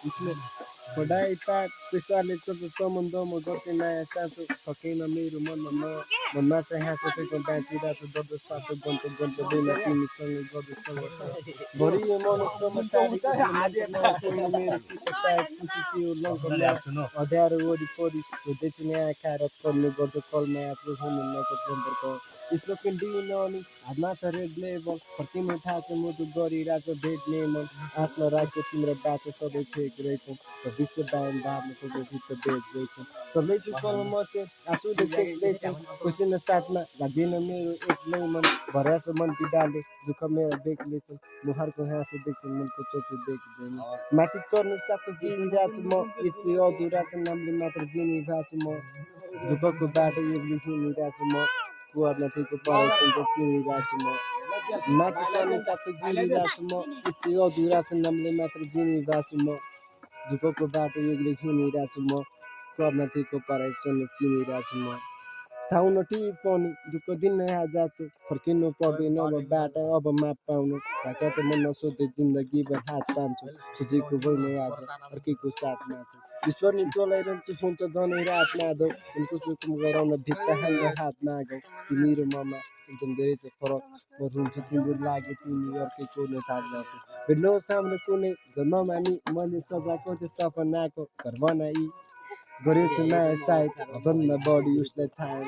उसले पढाइ पाठ पेसाले सम्बन्धमा गर्दै नयाँ साँचो सकेन मेरो मनमा मनमा चाहिँ हाँसो चाहिँ बाँचिरहेको दर्द साथो गन्त गन्तदैन तिमीसँग गर्दैसँग भरियो मनुष्यमा मेरो चित्त सायद खुसी थियो लङ्कमा अँध्यारो वरिपरि हुँदैछ यहाँ खाएर पर्ने गर्छ कलमा आफ्नो हुनु नगद सम्पर्क स्लोकन दिइन अनि हातमा छ रेड लेबल फर्किने थाहा छ मुटु गरिरहेको भेट्ने मन आफ्नो राखेको तिम्रो बाटो सधैँ ठेक रहेछ विश्व बायन भावमा सबै भित्र बेच्दैछ सधैँ कलम चाहिँ आफू देख्दैछ खुसी न साथमा लाग्दैन मेरो एक्लै मन भराएको मन पिडाले दुःख मेरो बेग्लै छ मुहारको हाँसो देख्छ मनको चोटो देख्दैन माथि चढ्ने सातो गिरिरहेको छु म इच्छे अधुरा छ नामले मात्र जिनिरहेको छु म दुःखको बाटो एक्लै हिँडिरहेको छु म कुवार नथीको परेको चिनिरहेको छु म माथि चढ्ने सातो गिरिरहेको छु म इच्छे अधुरा छ नामले मात्र जिनिरहेको छु म दुःखको बाटो एक्लै हिँडिरहेको छु म कर्णथीको पराइसँग चिनिरहेको छु म थाहा नटिपनी दुःख दिन जान्छु फर्किनु पर्दैन अब बाटो अब माप पाउनु ढाका त म नसोध्दै जिन्दगीभर हात तान्छु सोचेको होइन आज अर्कैको साथमा छु ईश्वर नि चलाइरहन्छु हुन्छ जनै रात माधव उनको सुकुम गराउन भित्ता हाल्दा हात मागौ तिमी र ममा एकदम धेरै छ फरक म रुन्छु तिम्रो लागि तिमी अर्कैको नै थाहा भेट्नु साम्रो कुनै जन्ममा नि मैले सजाएको त्यो सपनाको घर बनाई गरेछु माया सायद भन्दा बढी उसलाई थाहा